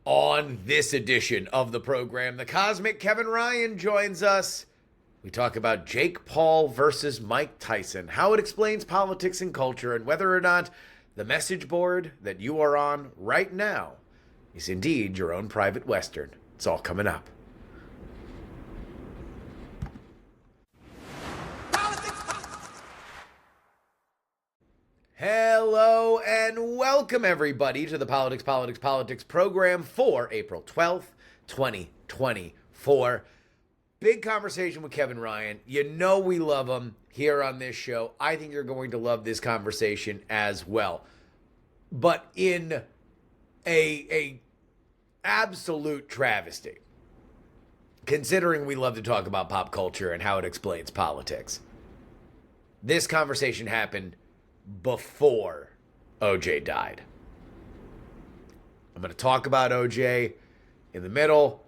On this edition of the program, the cosmic Kevin Ryan joins us. We talk about Jake Paul versus Mike Tyson, how it explains politics and culture, and whether or not the message board that you are on right now is indeed your own private Western. It's all coming up. Hello and welcome everybody to the Politics program for April 12th, 2024. Big conversation with Kevin Ryan. You know we love him here on this show. I think you're going to love this conversation as well. But in a absolute travesty, considering we love to talk about pop culture and how it explains politics, this conversation happened before OJ died. I'm going to talk about OJ in the middle.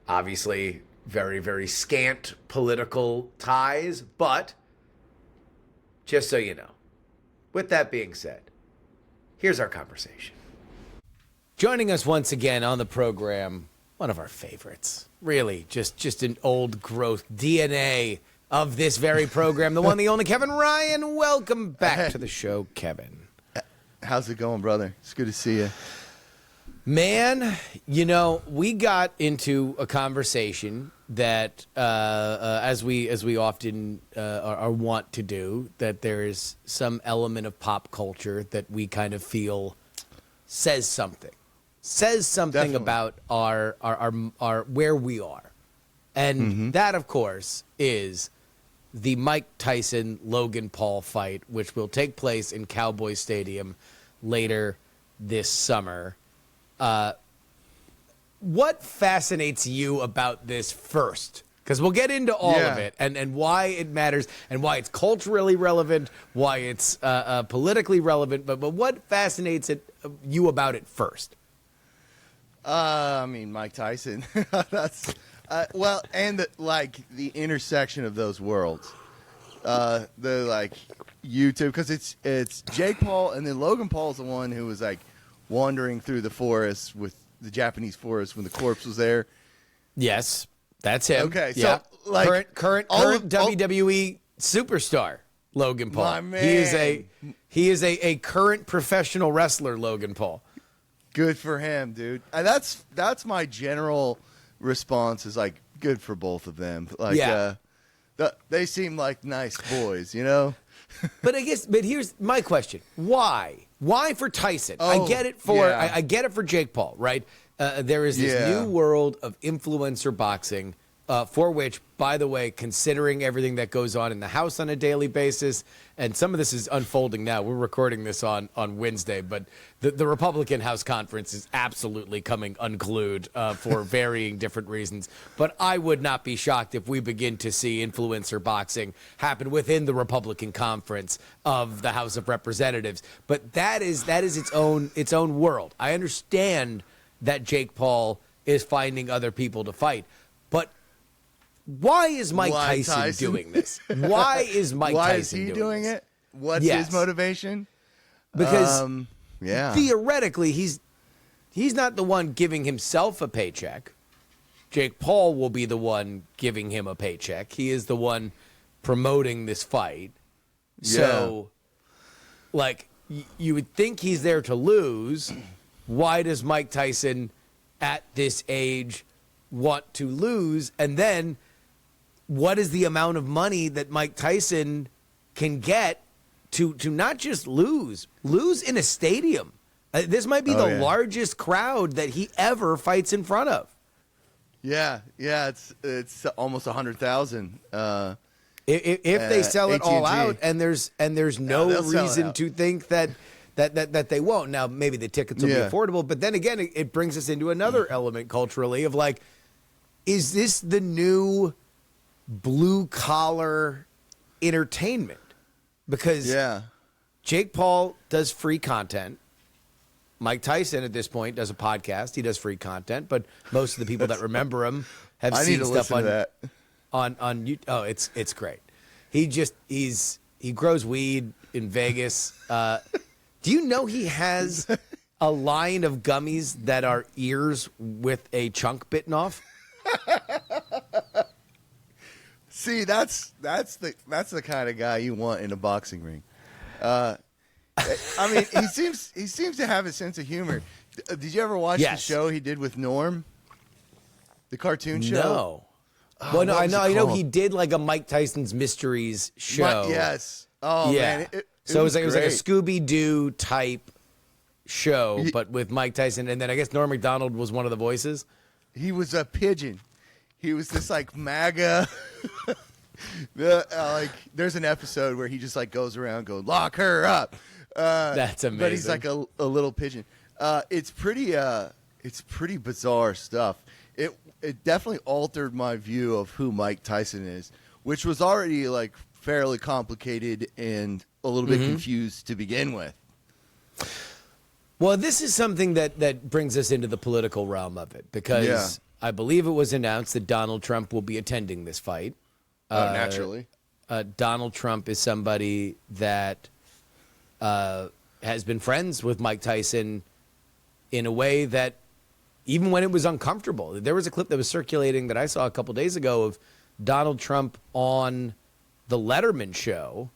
Obviously, very, very scant political ties, but just so you know. With that being said, here's our conversation. Joining us once again on the program, one of our favorites. Really, just an old growth DNA of this very program, the one, the only Kevin Ryan. Welcome back to the show, Kevin. How's it going, brother? It's good to see you. Man, you know, we got into a conversation that, as we often are wont to do, that there is some element of pop culture that we kind of feel says something Definitely. About our where we are, and that, of course, is the Mike Tyson Logan Paul fight, which will take place in Cowboy Stadium later this summer. What fascinates you about this first? Because we'll get into all of it and why it matters and why it's culturally relevant, why it's politically relevant. But what fascinates you about it first? I mean, Mike Tyson. That's and the intersection of those worlds. The YouTube, because it's Jake Paul, and then Logan Paul's the one who was wandering through the forest with the Japanese forest when the corpse was there. Yes, that's him. Okay, so yeah. current WWE superstar Logan Paul. My man. He is a current professional wrestler, Logan Paul. Good for him, dude. And that's my general response is good for both of them. They seem like nice boys, you know? But here's my question. Why? Why for Tyson? I get it for Jake Paul, right? There is this new world of influencer boxing, for which, by the way, considering everything that goes on in the House on a daily basis, and some of this is unfolding now. We're recording this on Wednesday, but the Republican House conference is absolutely coming unglued for varying different reasons. But I would not be shocked if we begin to see influencer boxing happen within the Republican conference of the House of Representatives. But that is its own world. I understand that Jake Paul is finding other people to fight, but why is Mike Tyson doing this? Why is Mike Tyson doing it? What's his motivation? Because theoretically, he's not the one giving himself a paycheck. Jake Paul will be the one giving him a paycheck. He is the one promoting this fight. So, you would think he's there to lose. Why does Mike Tyson, at this age, want to lose? And then, what is the amount of money that Mike Tyson can get to not just lose in a stadium? This might be the largest crowd that he ever fights in front of. Yeah, it's almost 100,000. If they sell it all out, and there's no reason to think that they won't. Now, maybe the tickets will be affordable, but then again, it brings us into another element culturally of is this the new blue-collar entertainment? Because Jake Paul does free content. Mike Tyson, at this point, does a podcast. He does free content, but most of the people that remember him have seen stuff on YouTube. Oh, it's great. He grows weed in Vegas. Do you know he has a line of gummies that are ears with a chunk bitten off? See, that's the kind of guy you want in a boxing ring. I mean, he seems to have a sense of humor. Did you ever watch the show he did with Norm? The cartoon show? No. Oh, well, no, I know called? he did like a Mike Tyson's Mysteries show. Yes. Oh yeah. man. So it was like a great. Scooby-Doo type show, but with Mike Tyson, and then I guess Norm Macdonald was one of the voices. He was a pigeon. He was this like MAGA. Like there's an episode where he just like goes around going, lock her up. That's amazing. But he's like a little pigeon. It's pretty bizarre stuff. It definitely altered my view of who Mike Tyson is, which was already like fairly complicated and a little bit confused to begin with. Well, this is something that brings us into the political realm of it, because I believe it was announced that Donald Trump will be attending this fight. Naturally. Donald Trump is somebody that has been friends with Mike Tyson in a way that, even when it was uncomfortable. There was a clip that was circulating that I saw a couple days ago of Donald Trump on the Letterman show,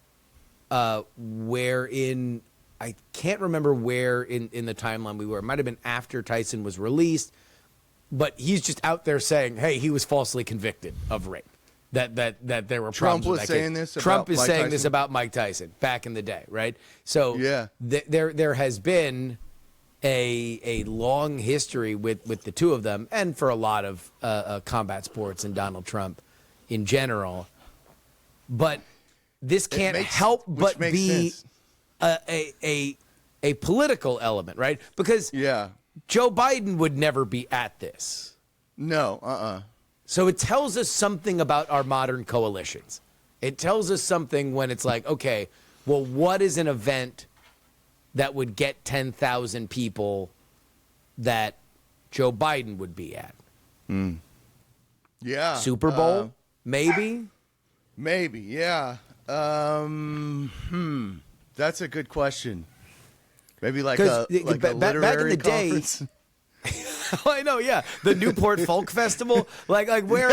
wherein I can't remember where in the timeline we were. It might have been after Tyson was released, but he's just out there saying, "Hey, he was falsely convicted of rape." That there were Trump problems was with that saying case. this. Trump about is Mike saying Tyson? this about Mike Tyson back in the day, right? So Yeah. there has been a long history with the two of them, and for a lot of combat sports and Donald Trump in general. But this can't help but be a political element, right? Because Joe Biden would never be at this. No, So it tells us something about our modern coalitions. It tells us something when it's like, okay, well, what is an event that would get 10,000 people that Joe Biden would be at? Yeah. Super Bowl? Maybe? Maybe, yeah. That's a good question. Maybe like a literary back in the conference. day. I know, yeah. The Newport Folk Festival. Like where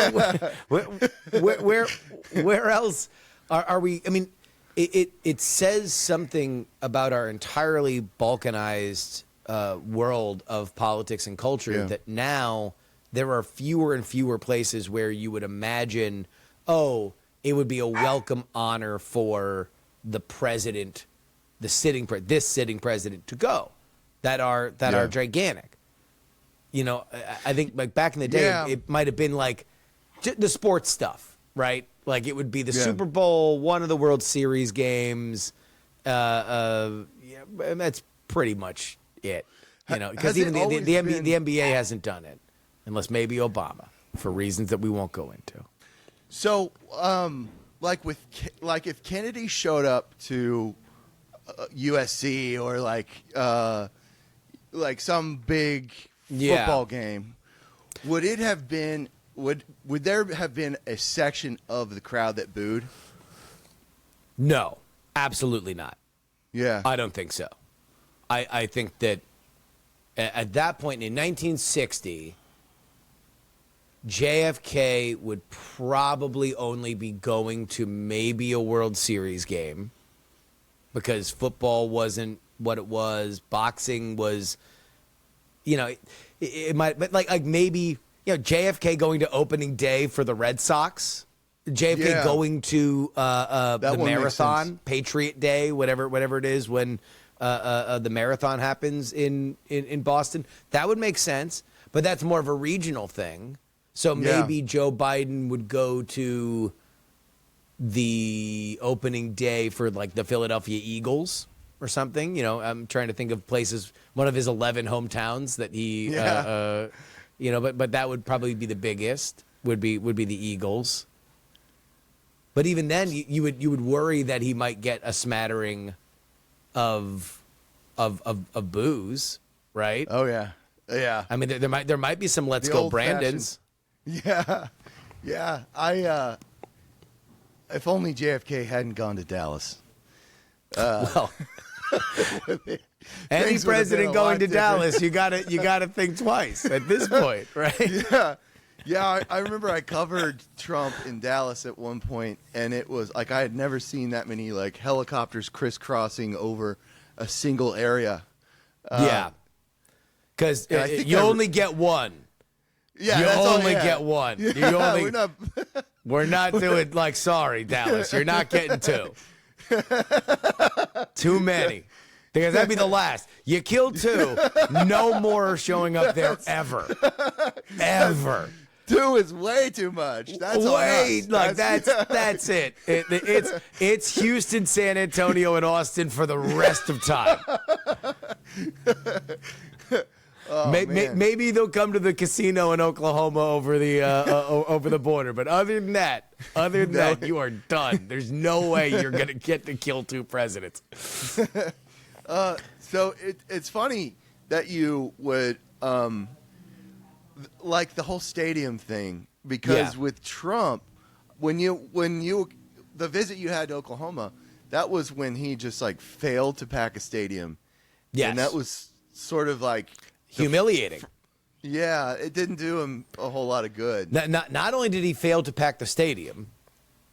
else are we? I mean, it says something about our entirely balkanized world of politics and culture that now there are fewer and fewer places where you would imagine, it would be a welcome honor for the president, this sitting president to go, that are gigantic. You know, I think like back in the day, it might have been like the sports stuff, right? Like it would be the Super Bowl, one of the World Series games. That's pretty much it. You know, because even the NBA hasn't done it, unless maybe Obama, for reasons that we won't go into. So, like if Kennedy showed up to USC or like some big football game, would there have been a section of the crowd that booed? No, absolutely not. Yeah, I don't think so. I think that at that point in 1960, JFK would probably only be going to maybe a World Series game, because football wasn't what it was. Boxing was, it might, but like maybe, JFK going to opening day for the Red Sox, JFK going to the marathon, Patriot Day, whatever it is when the marathon happens in Boston. That would make sense, but that's more of a regional thing. So maybe Joe Biden would go to the opening day for like the Philadelphia Eagles or something. I'm trying to think of places, one of his 11 hometowns that he, but that would probably be the biggest, would be the Eagles. But even then, you would worry that he might get a smattering of boos, right? Oh yeah. I mean, there might be some "Let's Go Brandons." Yeah. If only JFK hadn't gone to Dallas. Well, Any things would have been president a going lot to different. Dallas, you gotta think twice at this point, right? Yeah. I remember I covered Trump in Dallas at one point, and it was like I had never seen that many like helicopters crisscrossing over a single area. Yeah, because I think you only get one. Yeah, you that's all- only yeah. get one. Yeah, You only, we're not. we're not doing like, sorry, Dallas, you're not getting two. Too many. Because that'd be the last. You kill two, no more showing up there ever. Ever. Two is way too much. That's Wait, on us. like that's it. It's Houston, San Antonio, and Austin for the rest of time. Man. Maybe they'll come to the casino in Oklahoma over the border, but other than that, you are done. There's no way you're gonna get to kill two presidents. So it's funny that you would like the whole stadium thing, because with Trump, when you the visit you had to Oklahoma, that was when he just like failed to pack a stadium. Yes. And that was sort of like Humiliating. Yeah, it didn't do him a whole lot of good. Not only did he fail to pack the stadium,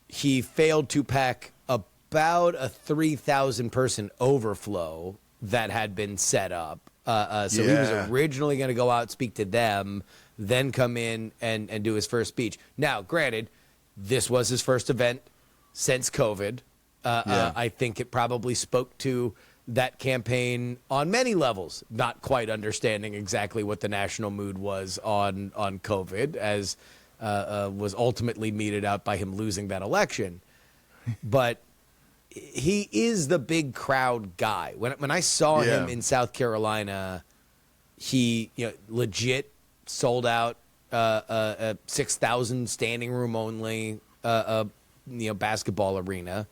he failed to pack about a 3,000 person overflow that had been set up. So he was originally going to go out, speak to them, then come in and do his first speech. Now, granted, this was his first event since COVID. I think it probably spoke to that campaign on many levels, not quite understanding exactly what the national mood was on COVID, as was ultimately meted out by him losing that election. But he is the big crowd guy. When I saw him in South Carolina, he legit sold out a 6,000 standing room only basketball arena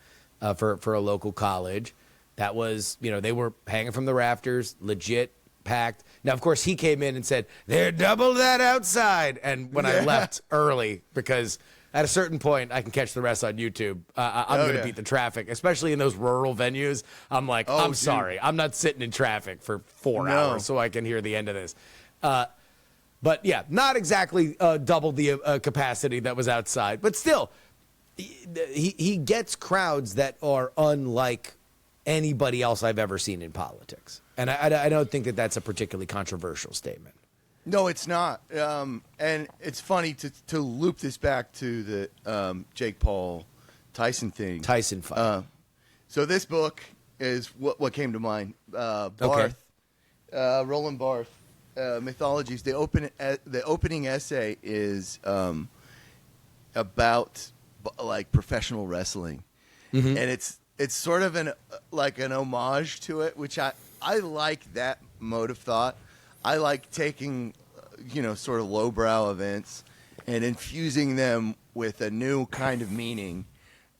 for a local college. That was, they were hanging from the rafters, legit packed. Now, of course, he came in and said, they're double that outside. And when I left early, because at a certain point, I can catch the rest on YouTube, I'm going to beat the traffic, especially in those rural venues. I'm like, I'm sorry. I'm not sitting in traffic for 4 hours so I can hear the end of this. But, yeah, not exactly double the capacity that was outside. But still, he gets crowds that are unlike anybody else I've ever seen in politics. And I don't think that that's a particularly controversial statement. No, it's not. And it's funny to loop this back to the Jake Paul Tyson thing. Tyson fight. So this book is what came to mind. Barth, Roland Barth, Mythologies. The opening essay is about like professional wrestling, and it's sort of an homage to it, which I like that mode of thought. I like taking, sort of lowbrow events and infusing them with a new kind of meaning.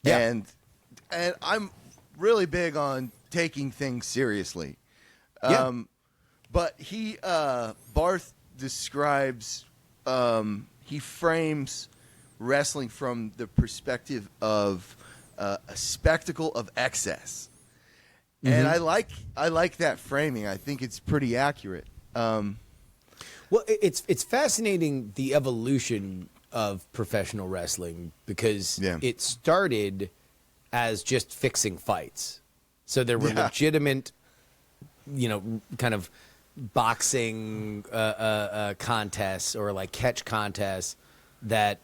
Yeah. And I'm really big on taking things seriously. But Barth describes, he frames wrestling from the perspective of a spectacle of excess. And I like that framing. I think it's pretty accurate. Well, it's fascinating, the evolution of professional wrestling, because it started as just fixing fights. So there were legitimate, kind of boxing contests or like catch contests that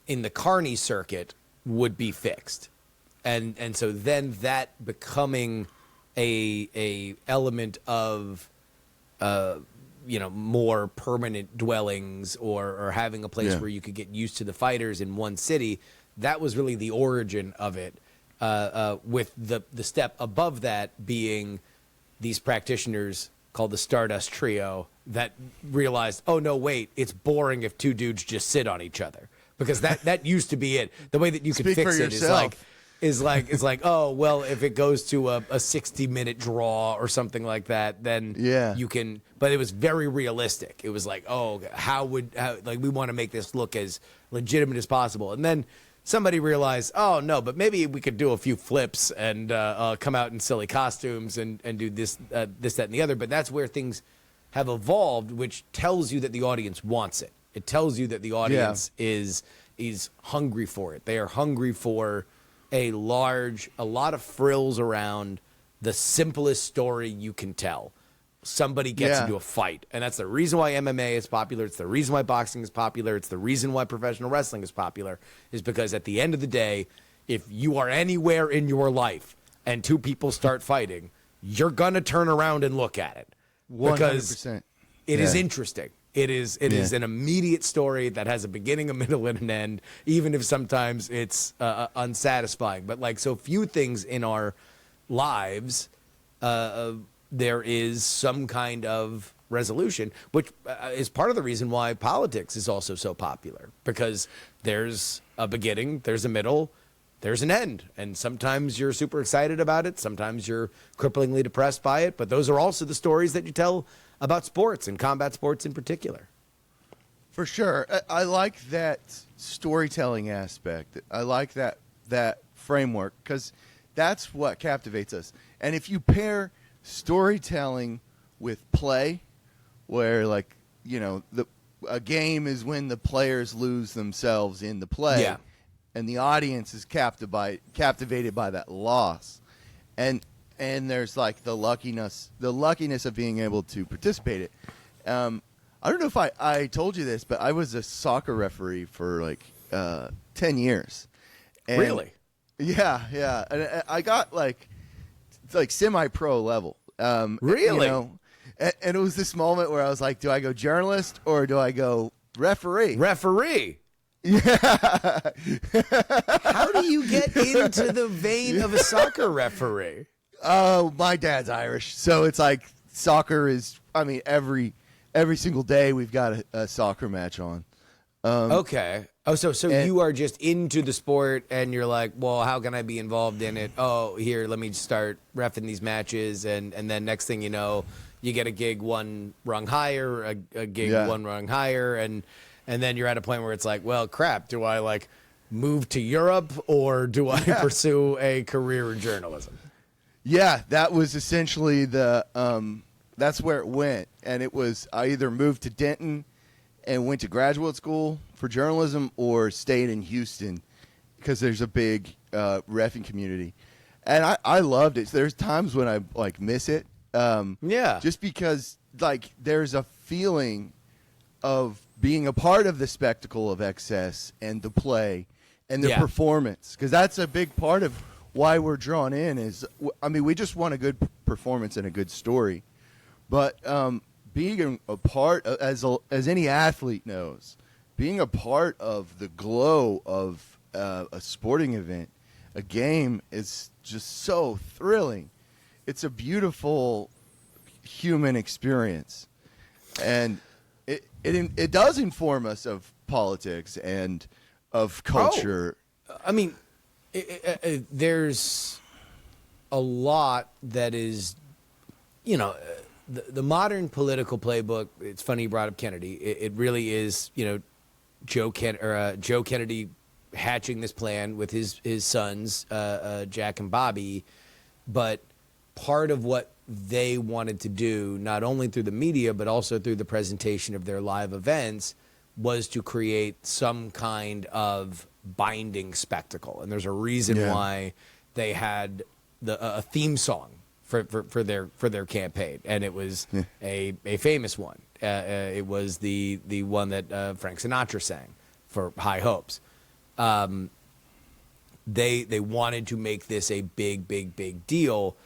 in the carny circuit would be fixed. And so then that becoming a element of more permanent dwellings or having a place where you could get used to the fighters in one city, that was really the origin of it, with the step above that being these practitioners called the Stardust Trio that realized, oh no, wait, it's boring if two dudes just sit on each other, because that used to be it. The way that you could fix it is like, oh, well, if it goes to a 60-minute draw or something like that, then you can. But it was very realistic. It was like, oh, how we want to make this look as legitimate as possible. And then somebody realized, oh no, but maybe we could do a few flips and come out in silly costumes and do this, that, and the other. But that's where things have evolved, which tells you that the audience wants it. It tells you that the audience is hungry for it. They are hungry for a lot of frills around the simplest story you can tell. Somebody gets into a fight. And that's the reason why MMA is popular. It's the reason why boxing is popular. It's the reason why professional wrestling is popular, is because at the end of the day, if you are anywhere in your life and two people start fighting, you're going to turn around and look at it. 100%. Because it is interesting. It is an immediate story that has a beginning, a middle, and an end, even if sometimes it's unsatisfying. But like so few things in our lives, there is some kind of resolution, which is part of the reason why politics is also so popular, because there's a beginning, there's a middle, there's an end. And sometimes you're super excited about it. Sometimes you're cripplingly depressed by it. But those are also the stories that you tell about sports and combat sports in particular. For sure. I like that storytelling aspect. I like that framework, because that's what captivates us. And if you pair storytelling with play, where like, you know, a game is when the players lose themselves in the play, and the audience is captivated by that loss, and there's like the luckiness of being able to participate in it. I don't know if I told you this, but I was a soccer referee for like 10 years. And really? Yeah. And I got like semi-pro level. Really? You know, and it was this moment where I was like, do I go journalist or do I go referee? Referee? Yeah. How do you get into the vein of a soccer referee? Oh, my dad's Irish, so it's like soccer is. I mean, every single day we've got a soccer match on. Okay. Oh, so you are just into the sport, and you're like, well, how can I be involved in it? Oh, here, let me start reffing these matches, and then next thing you know, you get a gig one rung higher, a gig one rung higher, and then you're at a point where it's like, well, crap, do I like move to Europe or do I pursue a career in journalism? Yeah, that was essentially that's where it went. And it was, I either moved to Denton and went to graduate school for journalism, or stayed in Houston because there's a big reffing community. And I loved it. There's times when I like miss it. Just because like there's a feeling of being a part of the spectacle of excess and the play and the performance. Because that's a big part of why we're drawn in is, I mean, we just want a good performance and a good story. But being a part, as any athlete knows, being a part of the glow of a sporting event, a game, is just so thrilling. It's a beautiful human experience. And it does inform us of politics and of culture. I mean, there's a lot that is, you know, the modern political playbook. It's funny you brought up Kennedy. It really is, you know, Joe Kennedy hatching this plan with his sons, Jack and Bobby. But part of what they wanted to do, not only through the media, but also through the presentation of their live events, was to create some kind of binding spectacle. And there's a reason why they had a theme song for their campaign, and it was a famous one. It was the one that Frank Sinatra sang for High Hopes. They wanted to make this a big deal.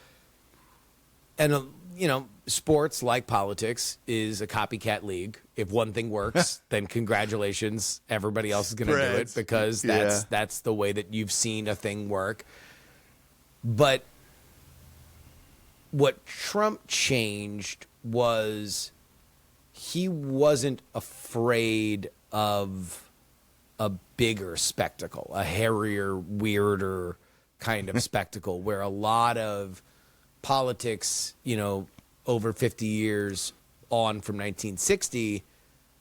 And, you know, sports, like politics, is a copycat league. If one thing works, then congratulations, everybody else is going to do it, because that's the way that you've seen a thing work. But what Trump changed was he wasn't afraid of a bigger spectacle, a hairier, weirder kind of spectacle, where a lot of politics, you know, over 50 years on from 1960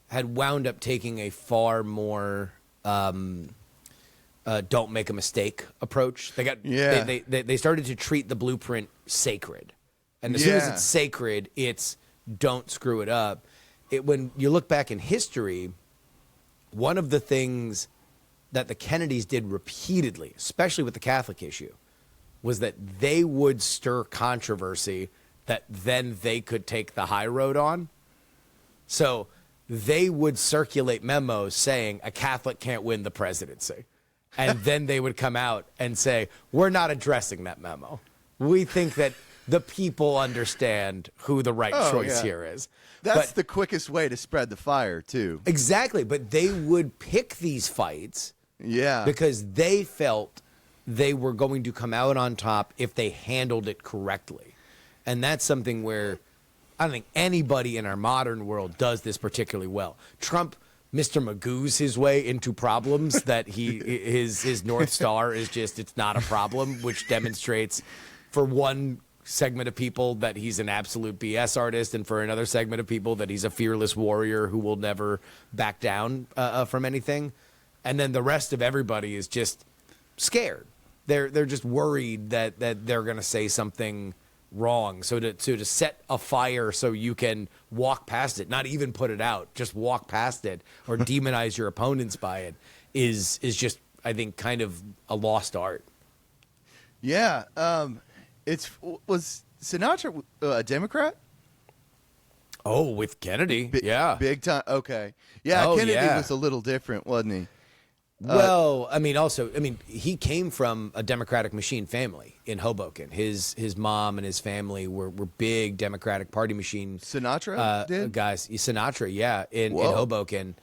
had wound up taking a far more don't make a mistake approach. They started to treat the blueprint sacred. And as soon as it's sacred, it's don't screw it up. When you look back in history, one of the things that the Kennedys did repeatedly, especially with the Catholic issue, was that they would stir controversy that then they could take the high road on. So they would circulate memos saying a Catholic can't win the presidency. And then they would come out and say, we're not addressing that memo. We think that the people understand who the right choice here is. That's the quickest way to spread the fire, too. Exactly. But they would pick these fights because they felt they were going to come out on top if they handled it correctly. And that's something where I don't think anybody in our modern world does this particularly well. Trump, Mr. Magoo's his way into problems that his North Star is just, it's not a problem, which demonstrates for one segment of people that he's an absolute BS artist, and for another segment of people that he's a fearless warrior who will never back down from anything. And then the rest of everybody is just scared. They're just worried that they're going to say something wrong. So to set a fire so you can walk past it, not even put it out, just walk past it or demonize your opponents by it is just, I think, kind of a lost art. Yeah. Was Sinatra a Democrat? Oh, with Kennedy. Big time. Okay. Yeah, Kennedy was a little different, wasn't he? Well, he came from a Democratic machine family in Hoboken. His mom and his family were big Democratic Party machine Sinatra did? Guys. Sinatra, in Hoboken.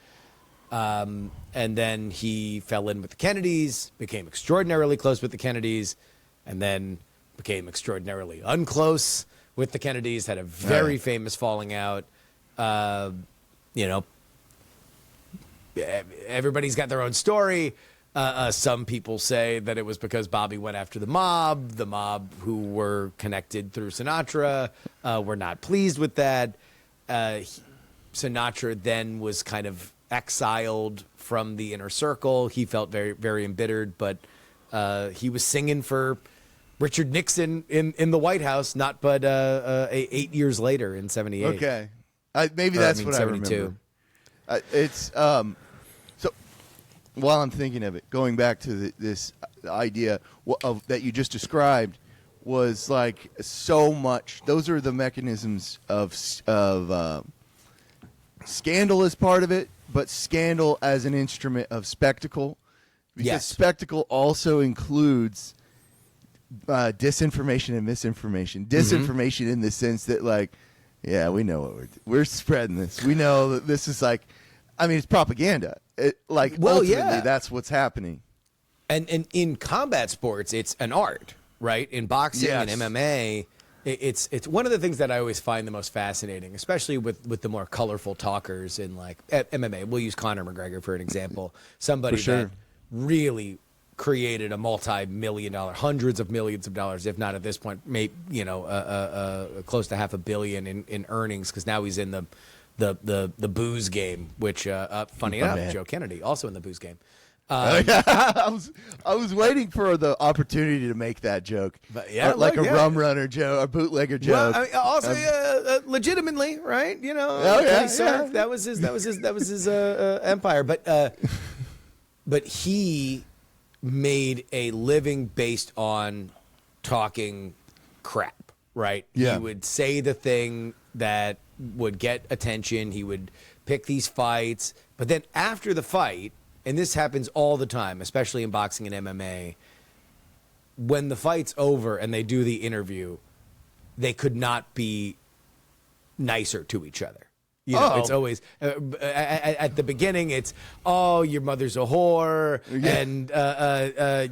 And then he fell in with the Kennedys, became extraordinarily close with the Kennedys, and then became extraordinarily unclose with the Kennedys, had a very famous falling out. Everybody's got their own story. Some people say that it was because Bobby went after the mob who were connected through Sinatra, were not pleased with that. Sinatra then was kind of exiled from the inner circle. He felt very, very embittered, but he was singing for Richard Nixon in the White House, not but 8 years later in 78. Okay. Maybe that's what 72. I remember. So while I'm thinking of it, going back to this idea that you just described was like so much. Those are the mechanisms of scandal as part of it, but scandal as an instrument of spectacle. Because spectacle also includes disinformation and misinformation. Disinformation in the sense that, like, yeah, we know what we're spreading this. We know that this is like, I mean, it's propaganda. Ultimately, that's what's happening. And in combat sports, it's an art, right? In boxing and MMA, it's one of the things that I always find the most fascinating, especially with the more colorful talkers in like MMA. We'll use Conor McGregor for an example. Somebody that really created a multi-million-dollar, hundreds of millions of dollars, if not at this point, maybe close to $500 million in earnings, because now he's in the booze game, which funny enough, Joe Kennedy also in the booze game. I was waiting for the opportunity to make that joke, but rum runner joke, a bootlegger joke. Well, also, legitimately, right? That was his empire, but he made a living based on talking crap, right? Yeah. He would say the thing that would get attention. He would pick these fights, but then after the fight, and this happens all the time, especially in boxing and MMA, when the fight's over and they do the interview, they could not be nicer to each other. It's always at the beginning. It's your mother's a whore, and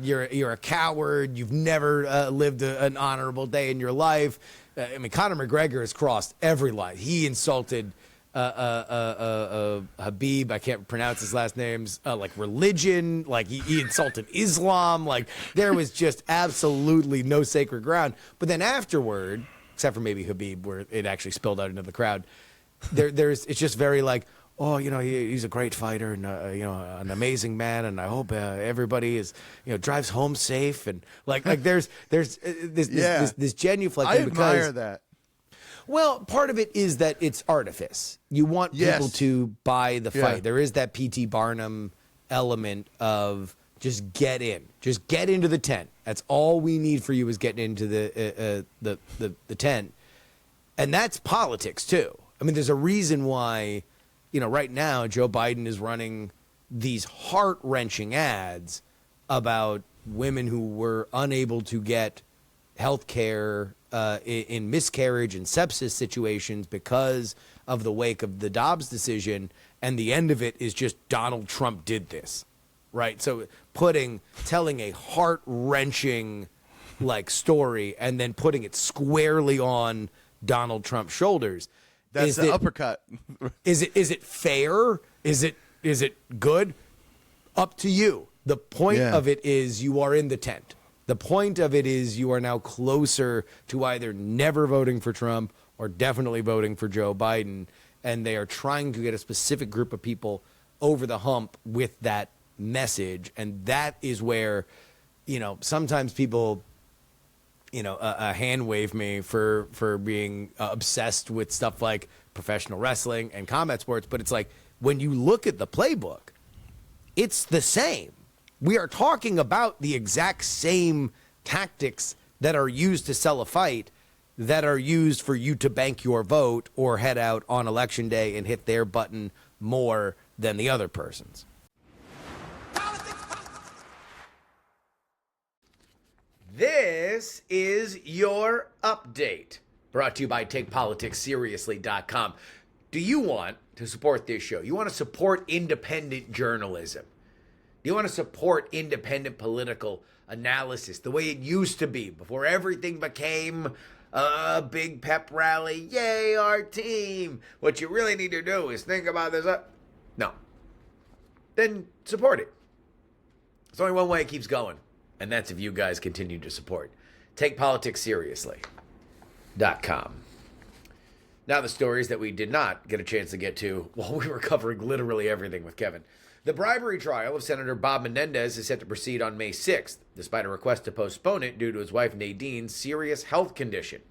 you're a coward. You've never lived an honorable day in your life. Conor McGregor has crossed every line. He insulted Habib. I can't pronounce his last names. Like religion. Like he insulted Islam. Like there was just absolutely no sacred ground. But then afterward, except for maybe Habib, where it actually spilled out into the crowd. It's just very like, oh, he's a great fighter and an amazing man, and I hope everybody is drives home safe, and like there's this genuflecting. I admire that. Well, part of it is that it's artifice. You want people to buy the fight. Yeah. There is that P.T. Barnum element of just get into the tent. That's all we need for you is getting into the tent, and that's politics too. I mean, there's a reason why, right now Joe Biden is running these heart-wrenching ads about women who were unable to get health care in miscarriage and sepsis situations because of the wake of the Dobbs decision, and the end of it is just Donald Trump did this, right? So telling a heart-wrenching story and then putting it squarely on Donald Trump's shoulders. That's the uppercut. Is it fair? Is it good? Up to you. The point of it is you are in the tent. The point of it is you are now closer to either never voting for Trump or definitely voting for Joe Biden, and they are trying to get a specific group of people over the hump with that message, and that is where, sometimes people, hand wave me for being obsessed with stuff like professional wrestling and combat sports, but it's like when you look at the playbook, it's the same. We are talking about the exact same tactics that are used to sell a fight that are used for you to bank your vote or head out on election day and hit their button more than the other person's. This is your update, brought to you by TakePoliticsSeriously.com. Do you want to support this show? You want to support independent journalism? Do you want to support independent political analysis the way it used to be before everything became a big pep rally? Yay, our team. What you really need to do is think about this. No. Then support it. There's only one way it keeps going, and that's if you guys continue to support. TakePoliticsSeriously.com. Now the stories that we did not get a chance to get to while we were covering literally everything with Kevin. The bribery trial of Senator Bob Menendez is set to proceed on May 6th, despite a request to postpone it due to his wife Nadine's serious health condition.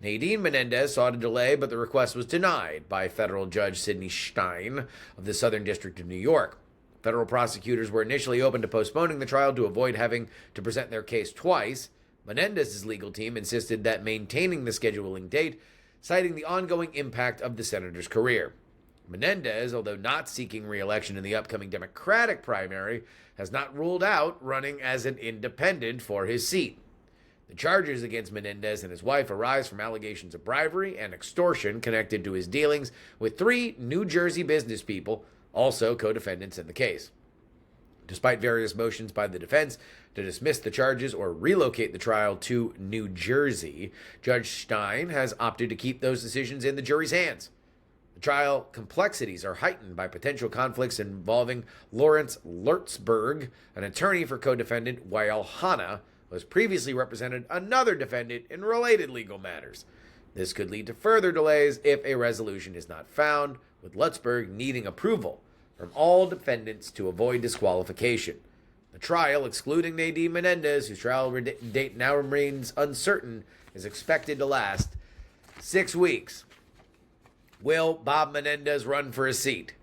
Nadine Menendez sought a delay, but the request was denied by federal judge Sidney Stein of the Southern District of New York. Federal prosecutors were initially open to postponing the trial to avoid having to present their case twice. Menendez's legal team insisted that maintaining the scheduling date, citing the ongoing impact of the senator's career. Menendez, although not seeking re-election in the upcoming Democratic primary, has not ruled out running as an independent for his seat. The charges against Menendez and his wife arise from allegations of bribery and extortion connected to his dealings with 3 New Jersey business people, also co-defendants in the case. Despite various motions by the defense to dismiss the charges or relocate the trial to New Jersey, Judge Stein has opted to keep those decisions in the jury's hands. The trial complexities are heightened by potential conflicts involving Lawrence Lurtzberg, an attorney for co-defendant Wael Hanna, who has previously represented another defendant in related legal matters. This could lead to further delays if a resolution is not found, with Lurtzberg needing approval from all defendants to avoid disqualification. The trial, excluding Nadine Menendez, whose trial date now remains uncertain, is expected to last 6 weeks. Will Bob Menendez run for a seat?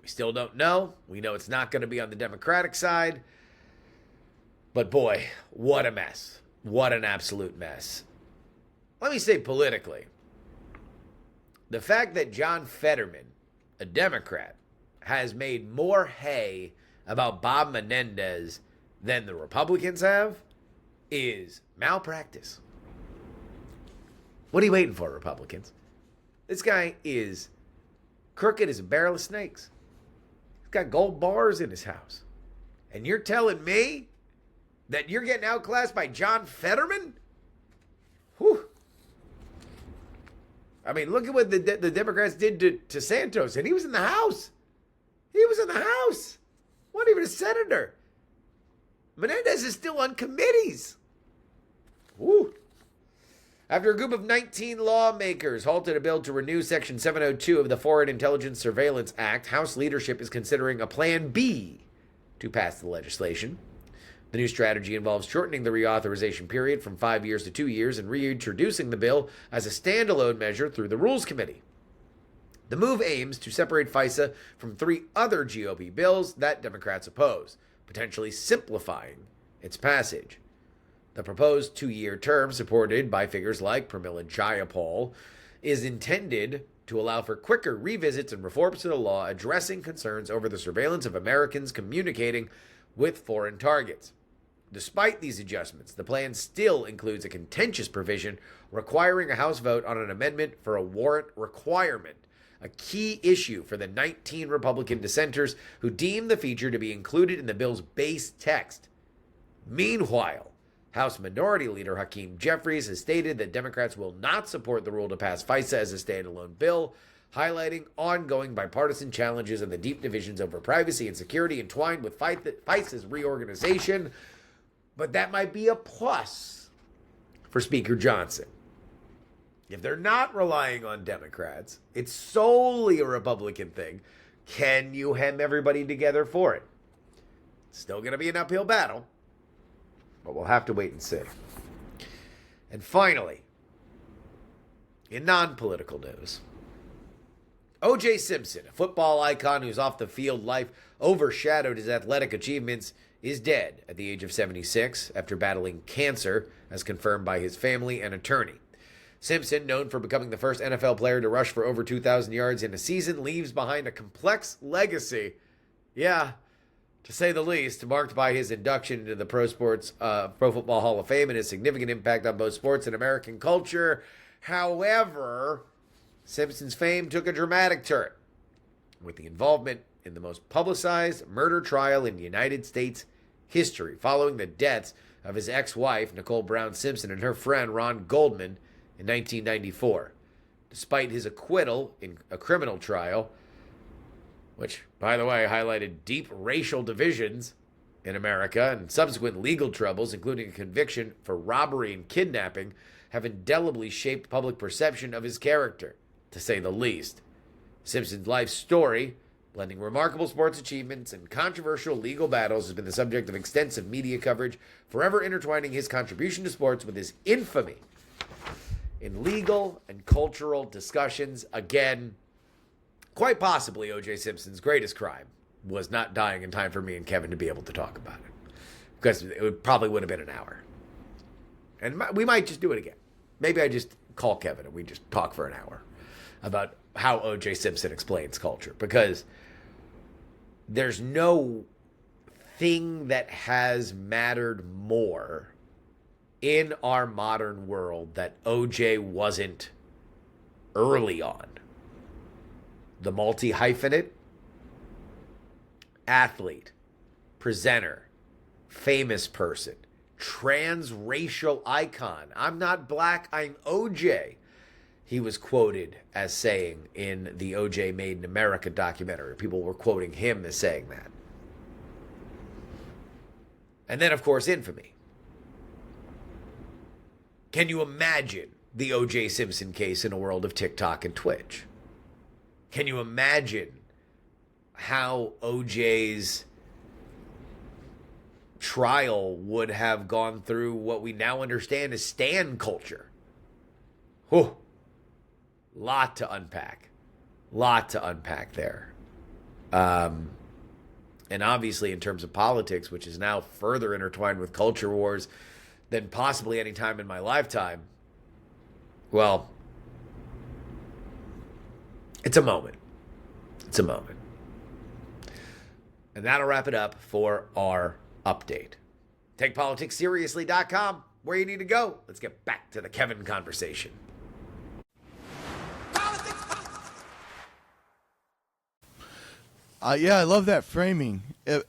We still don't know. We know it's not going to be on the Democratic side. But boy, what a mess. What an absolute mess. Let me say politically, the fact that John Fetterman, a Democrat, has made more hay about Bob Menendez than the Republicans have is malpractice. What are you waiting for, Republicans? This guy is crooked as a barrel of snakes. He's got gold bars in his house. And you're telling me that you're getting outclassed by John Fetterman? Whew. I mean, look at what the Democrats did to Santos, and he was in the House. He was in the House. Wasn't even a senator. Menendez is still on committees. Woo. After a group of 19 lawmakers halted a bill to renew Section 702 of the Foreign Intelligence Surveillance Act, House leadership is considering a Plan B to pass the legislation. The new strategy involves shortening the reauthorization period from 5 years to 2 years and reintroducing the bill as a standalone measure through the Rules Committee. The move aims to separate FISA from 3 other GOP bills that Democrats oppose, potentially simplifying its passage. The proposed 2-year term, supported by figures like Pramila Jayapal, is intended to allow for quicker revisits and reforms to the law addressing concerns over the surveillance of Americans communicating with foreign targets. Despite these adjustments, the plan still includes a contentious provision requiring a House vote on an amendment for a warrant requirement, a key issue for the 19 Republican dissenters who deem the feature to be included in the bill's base text. Meanwhile, House Minority Leader Hakeem Jeffries has stated that Democrats will not support the rule to pass FISA as a standalone bill, highlighting ongoing bipartisan challenges and the deep divisions over privacy and security entwined with FISA's reorganization. But that might be a plus for Speaker Johnson. If they're not relying on Democrats, it's solely a Republican thing. Can you hem everybody together for it? It's still going to be an uphill battle, but we'll have to wait and see. And finally, in non-political news, O.J. Simpson, a football icon whose off-the-field life overshadowed his athletic achievements, is dead at the age of 76 after battling cancer, as confirmed by his family and attorney. Simpson, known for becoming the first NFL player to rush for over 2,000 yards in a season, leaves behind a complex legacy. Yeah, to say the least, marked by his induction into the Pro Football Hall of Fame and his significant impact on both sports and American culture. However, Simpson's fame took a dramatic turn with the involvement in the most publicized murder trial in United States history, following the deaths of his ex-wife, Nicole Brown Simpson, and her friend, Ron Goldman, in 1994. Despite his acquittal in a criminal trial, which, by the way, highlighted deep racial divisions in America and subsequent legal troubles, including a conviction for robbery and kidnapping, have indelibly shaped public perception of his character, to say the least. Simpson's life story, blending remarkable sports achievements and controversial legal battles, has been the subject of extensive media coverage, forever intertwining his contribution to sports with his infamy in legal and cultural discussions. Again, quite possibly O.J. Simpson's greatest crime was not dying in time for me and Kevin to be able to talk about it, because it probably would have been an hour. And we might just do it again. Maybe I just call Kevin and we just talk for an hour about how O.J. Simpson explains culture, because there's no thing that has mattered more in our modern world that O.J. wasn't early on. The multi-hyphenate, athlete, presenter, famous person, transracial icon. I'm not black, I'm O.J., he was quoted as saying in the O.J. Made in America documentary. People were quoting him as saying that. And then, of course, infamy. Can you imagine the O.J. Simpson case in a world of TikTok and Twitch? Can you imagine how O.J.'s trial would have gone through what we now understand as stan culture? Whew. Lot to unpack there. And obviously in terms of politics, which is now further intertwined with culture wars than possibly any time in my lifetime, well, it's a moment. And that'll wrap it up for our update. TakePoliticsSeriously.com, where you need to go. Let's get back to the Kevin conversation. Yeah, I love that framing. It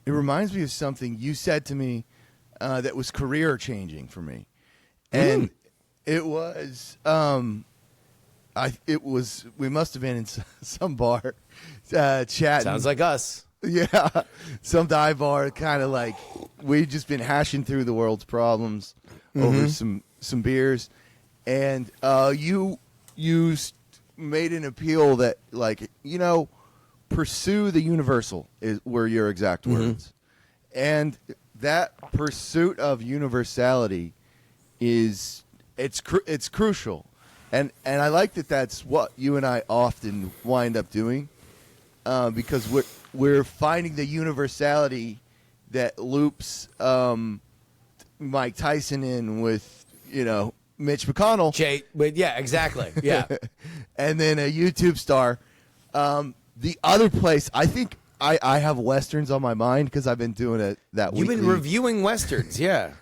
reminds me of something you said to me that was career changing for me, and it was we must have been in some bar chatting. Sounds like us. Yeah, some dive bar, kind of like we'd just been hashing through the world's problems over some some beers, and made an appeal that, like, pursue the universal were your exact words, and that pursuit of universality it's crucial, and I like that. That's what you and I often wind up doing, because we're finding the universality that loops Mike Tyson in with Mitch McConnell. Yeah, exactly. Yeah. And then a YouTube star. The other place, I think I have Westerns on my mind because I've been doing it that week. You've been reviewing Westerns, yeah.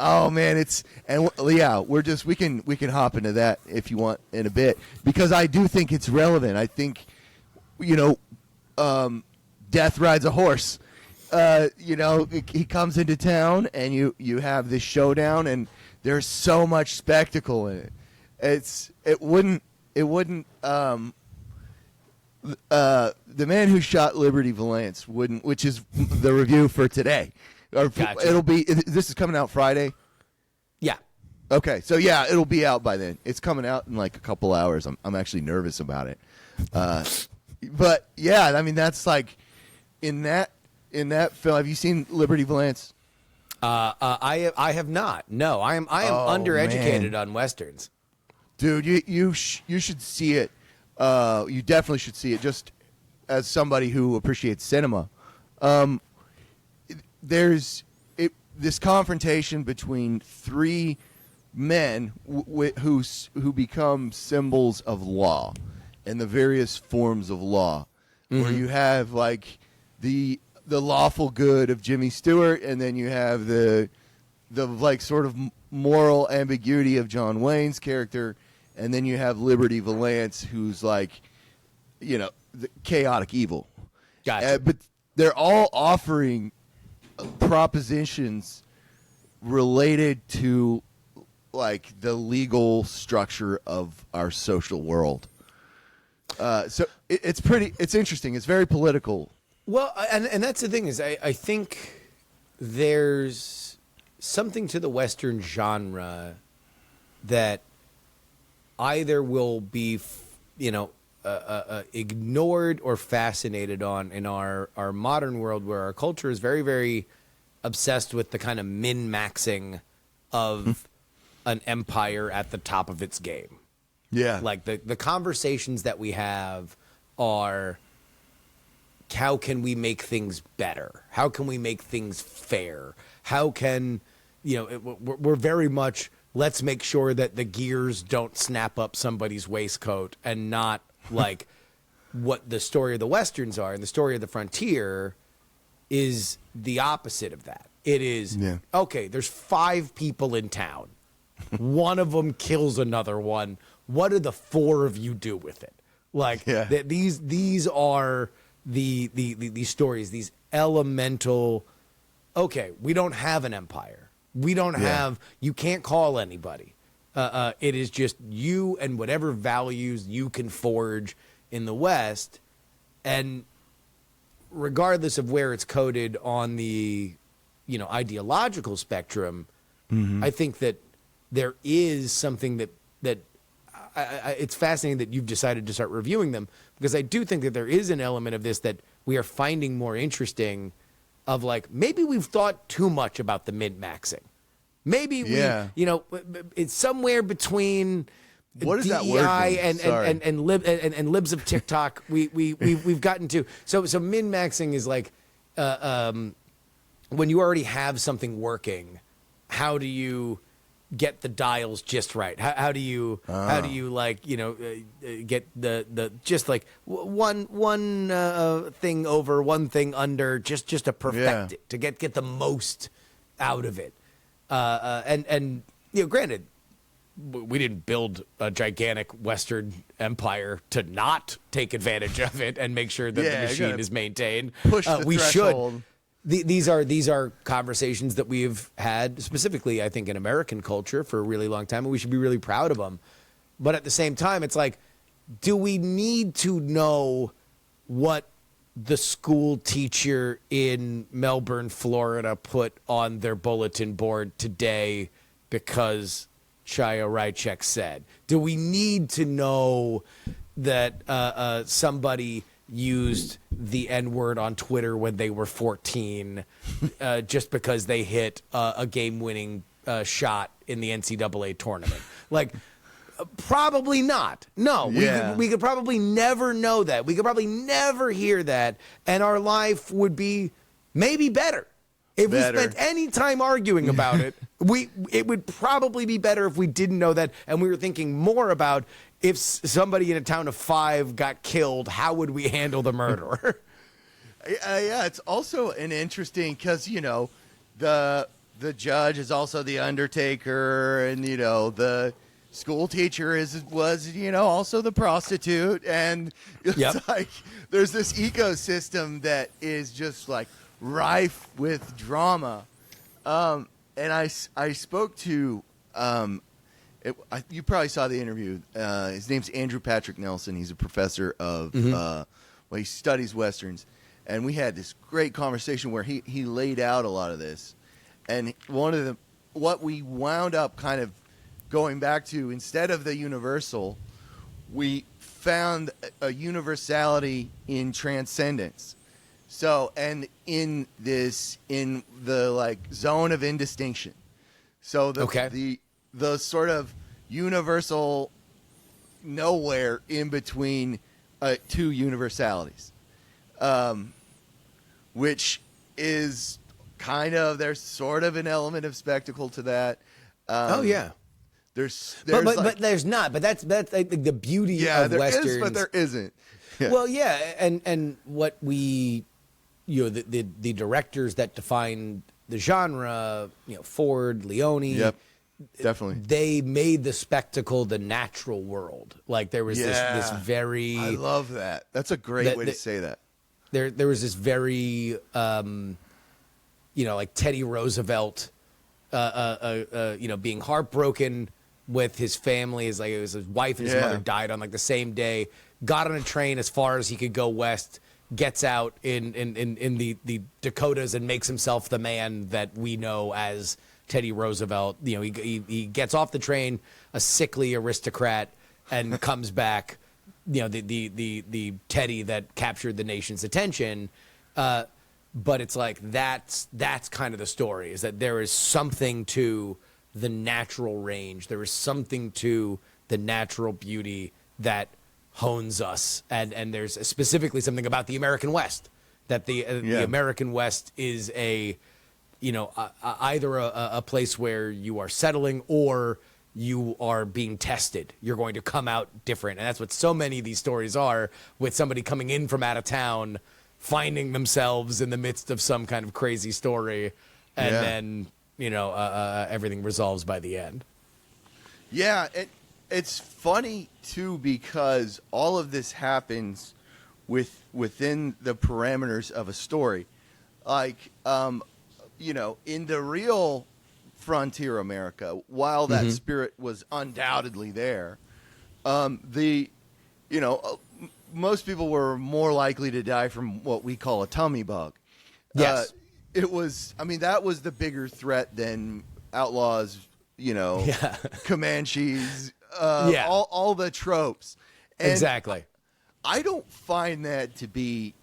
Oh man, we can hop into that if you want in a bit, because I do think it's relevant. I think, death rides a horse. He comes into town and you have this showdown, and there's so much spectacle in it. It wouldn't the man who shot Liberty Valance wouldn't, which is the review for today. Gotcha. This is coming out Friday. Yeah. Okay, so yeah, it'll be out by then. It's coming out in like a couple hours. I'm actually nervous about it. But yeah, I mean, that's like in that film. Have you seen Liberty Valance? I have not. No, I am undereducated on Westerns. Dude, you should see it. You definitely should see it, just as somebody who appreciates cinema. There's this confrontation between three men who become symbols of law and the various forms of law, where you have like the lawful good of Jimmy Stewart, and then you have the like sort of moral ambiguity of John Wayne's character, and then you have Liberty Valance, who's like, the chaotic evil. Gotcha. But they're all offering propositions related to like the legal structure of our social world. So it's interesting. It's very political. Well, and that's the thing is, I think there's something to the Western genre that either will be, ignored or fascinated on in our modern world, where our culture is very, very obsessed with the kind of min-maxing of an empire at the top of its game. Yeah. Like the conversations that we have are, how can we make things better? How can we make things fair? How can, we're very much, let's make sure that the gears don't snap up somebody's waistcoat, and not like what the story of the Westerns are. And the story of the frontier is the opposite of that. It is, okay, there's 5 people in town. One of them kills another one. What do the 4 of you do with it? Like, these are these stories, these elemental, okay, we don't have an empire. We don't have, you can't call anybody. It is just you and whatever values you can forge in the West. And regardless of where it's coded on the, ideological spectrum, I think that there is something that it's fascinating that you've decided to start reviewing them, because I do think that there is an element of this that we are finding more interesting, of like, maybe we've thought too much about the min-maxing. Maybe it's somewhere between what is DEI that word and libs of TikTok. We've gotten to so min-maxing is like when you already have something working, how do you get the dials just right? How do you like get the just like one thing over, one thing under, just to perfect it, to get the most out of it. And granted, we didn't build a gigantic Western empire to not take advantage of it and make sure that the machine is maintained. Push the we threshold. Should. These are conversations that we've had, specifically, I think, in American culture for a really long time, and we should be really proud of them. But at the same time, it's like, do we need to know what the school teacher in Melbourne, Florida, put on their bulletin board today because Chaya Rychek said? Do we need to know that somebody used the N-word on Twitter when they were 14 just because they hit a game-winning shot in the NCAA tournament? Like, probably not. No, we could probably never know that. We could probably never hear that, and our life would be maybe better. If we spent any time arguing about it, it would probably be better if we didn't know that, and we were thinking more about if somebody in a town of 5 got killed, how would we handle the murderer? Yeah, it's also an interesting, because, you know, the judge is also the undertaker, and, you know, the school teacher was, you know, also the prostitute, and it's like there's this ecosystem that is just like rife with drama. And I spoke to you probably saw the interview. His name's Andrew Patrick Nelson. He's a professor of he studies westerns, and we had this great conversation where he laid out a lot of this, and what we wound up kind of going back to, instead of the universal, we found a universality in transcendence. So, and in the like zone of indistinction. So the sort of universal nowhere in between two universalities, which is there's sort of an element of spectacle to that. But there's not. But that's like the beauty of there westerns. Is, but there isn't. Yeah. Well, yeah, and what we, the directors that defined the genre, Ford, Leone. Yep, definitely. They made the spectacle the natural world. Like there was this very. I love that. That's a great way to say that. There was this very, like Teddy Roosevelt, being heartbroken with his family. His wife and his mother died on like the same day. Got on a train as far as he could go west. Gets out in the Dakotas and makes himself the man that we know as Teddy Roosevelt. He gets off the train, a sickly aristocrat, and comes back. The Teddy that captured the nation's attention. But it's like that's kind of the story, is that there is something to the natural range. There is something to the natural beauty that hones us, and there's specifically something about the American West, that the American West is either a place where you are settling or you are being tested. You're going to come out different, and that's what so many of these stories are, with somebody coming in from out of town, finding themselves in the midst of some kind of crazy story, and then everything resolves by the end. Yeah, it's funny too, because all of this happens within the parameters of a story. Like, in the real frontier America, while that spirit was undoubtedly there, most people were more likely to die from what we call a tummy bug. Yes. That was the bigger threat than outlaws, Comanches, all the tropes. And exactly. I don't find that to be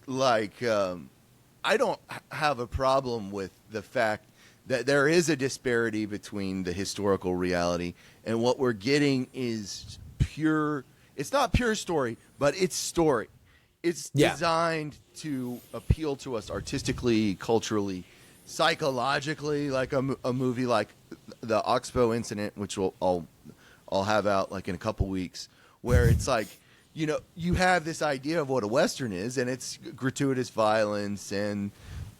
like, I don't have a problem with the fact that there is a disparity between the historical reality and what we're getting is pure. It's not pure story, but it's story. It's designed to appeal to us artistically, culturally, psychologically, like a movie like the Oxbow Incident, which I'll have out like in a couple weeks, where it's like, you have this idea of what a Western is, and it's gratuitous violence and,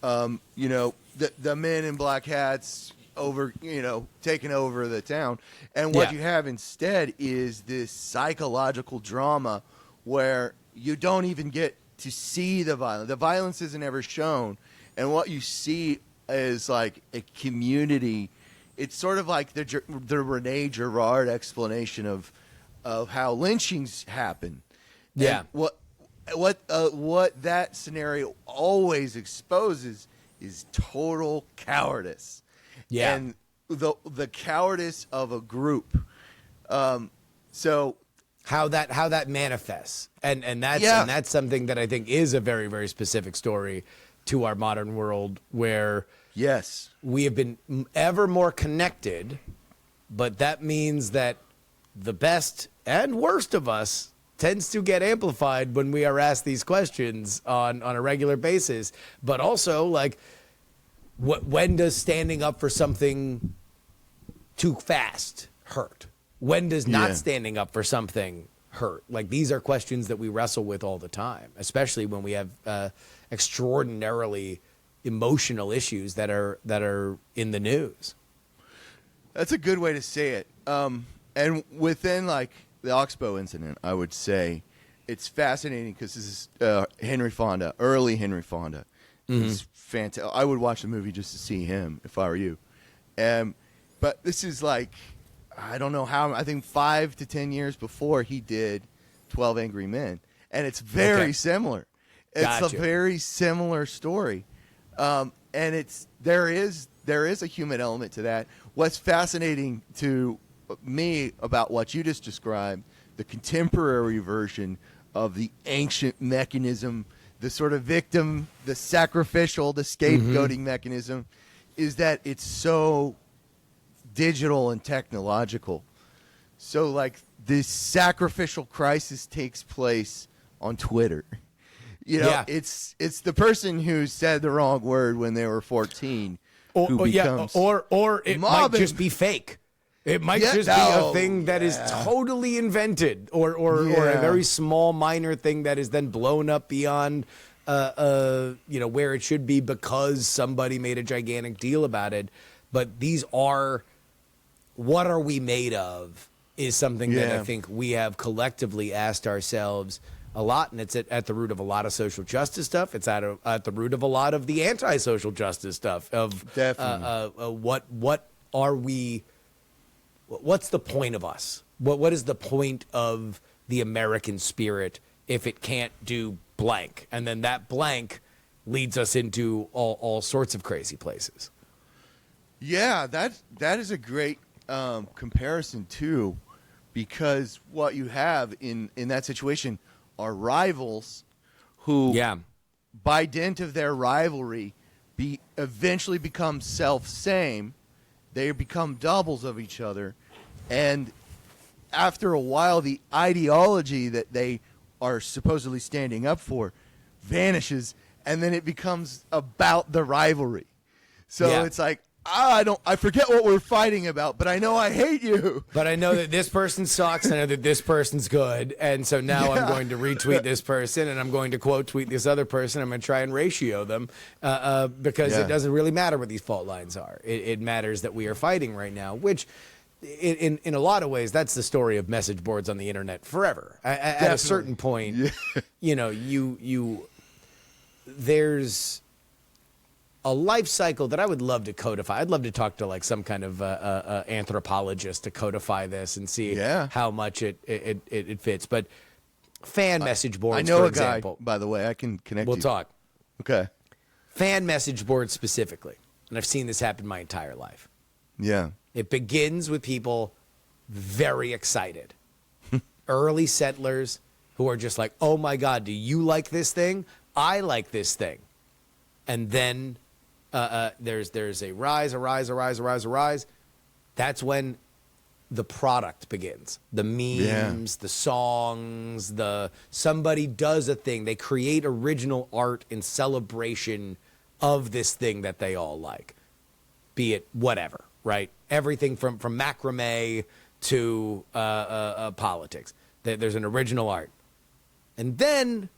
the men in black hats taking over the town. And what you have instead is this psychological drama where you don't even get to see the violence. The violence isn't ever shown. And what you see is like a community. It's sort of like the Rene Girard explanation of how lynchings happen. Yeah. And what that scenario always exposes is total cowardice. Yeah. And the cowardice of a group. So how that manifests, and that's Yeah. and that's something that I think is a very, very specific story to our modern world, where yes, we have been ever more connected, but that means that the best and worst of us tends to get amplified when we are asked these questions on a regular basis. But also, like, when does standing up for something too fast hurt? When does not Yeah. standing up for something hurt? Like, these are questions that we wrestle with all the time, especially when we have extraordinarily emotional issues that are in the news. that's a good way to say it. And within like the Oxbow incident, I would say it's fascinating because this is Henry Fonda, early Henry Fonda. It's fantastic. I would watch the movie just to see him if I were you. But this is like, I don't know how, I think 5 to 10 years before he did 12 Angry Men. And it's very similar. It's Gotcha. a very similar story. And there is a human element to that. What's fascinating to me about what you just described, the contemporary version of the ancient mechanism, the sort of victim, the sacrificial, the scapegoating mechanism, is that it's so digital and technological. So like this sacrificial crisis takes place on Twitter. You know, Yeah. it's the person who said the wrong word when they were 14 who becomes or it might mobbing. just be fake. It might Yeah, just be no, a thing that is totally invented, or a Yeah. very small, minor thing that is then blown up beyond, where it should be because somebody made a gigantic deal about it. But these are, what are we made of? Is something that I Yeah. think we have collectively asked ourselves a lot, and it's at the root of a lot of social justice stuff. It's at the root of a lot of the anti-social justice stuff. Of Definitely. what are we? What's the point of us? What is the point of the American spirit if it can't do blank? And then that blank leads us into all sorts of crazy places. Yeah, that is a great comparison too, because what you have in that situation are rivals who, by dint of their rivalry, eventually become self-same. They become doubles of each other, and after a while, the ideology that they are supposedly standing up for vanishes, and then it becomes about the rivalry. So it's like, I forget what we're fighting about, but I know I hate you. But I know that this person sucks. I know that this person's good. And so now I'm going to retweet this person, and I'm going to quote tweet this other person. I'm going to try and ratio them because it doesn't really matter what these fault lines are. It matters that we are fighting right now, which in a lot of ways, that's the story of message boards on the internet forever. At a certain point, there's a life cycle that I would love to codify. I'd love to talk to like some kind of anthropologist to codify this and see how much it fits. But fan message boards, I know for a guy, example. by the way. I can connect We'll you. talk. Okay. Fan message boards specifically. And I've seen this happen my entire life. Yeah. It begins with people very excited. Early settlers who are just like, oh my God, do you like this thing? I like this thing. And then there's a rise. That's when the product begins. The memes, the songs, somebody does a thing. They create original art in celebration of this thing that they all like. Be it whatever, right? Everything from macrame to politics. There's an original art. And then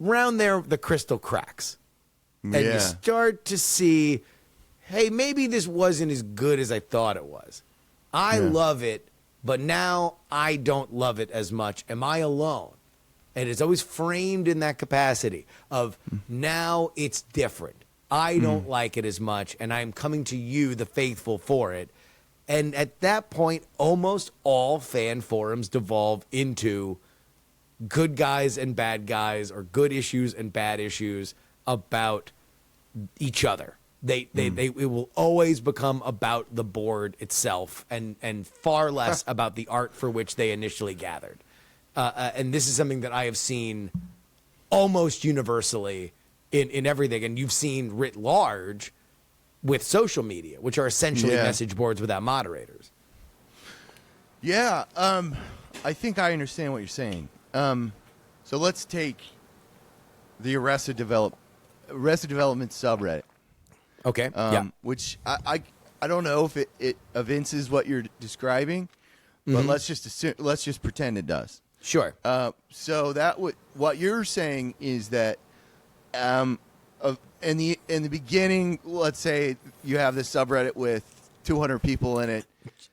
around there, the crystal cracks. And you start to see, hey, maybe this wasn't as good as I thought it was. I love it, but now I don't love it as much. Am I alone? And it's always framed in that capacity of now it's different. I don't like it as much, and I'm coming to you, the faithful, for it. And at that point, almost all fan forums devolve into good guys and bad guys, or good issues and bad issues about each other. It will always become about the board itself and far less about the art for which they initially gathered. And this is something that I have seen almost universally in everything, and you've seen writ large with social media, which are essentially message boards without moderators. Yeah, I think I understand what you're saying. So let's take the Arrested Development subreddit. Okay. Which I don't know if it evinces what you're describing, but let's just pretend it does. Sure. So what you're saying is that in the beginning, let's say you have this subreddit with 200 people in it.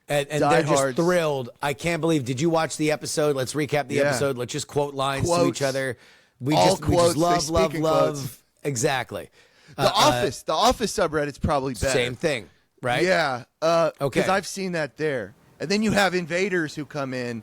And they're just thrilled. I can't believe. Did you watch the episode? Let's recap the episode. Let's just quote lines to each other. We just love. Quotes. Exactly. The Office subreddit's probably better. Same thing, right? Yeah. Okay. Because I've seen that there. And then you have invaders who come in,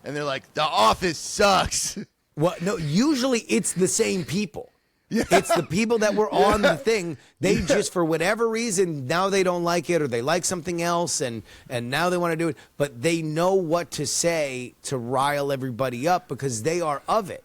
and they're like, "The Office sucks." Well, no. Usually it's the same people. Yeah. It's the people that were on the thing. They just, for whatever reason, now they don't like it or they like something else and now they want to do it. But they know what to say to rile everybody up because they are of it.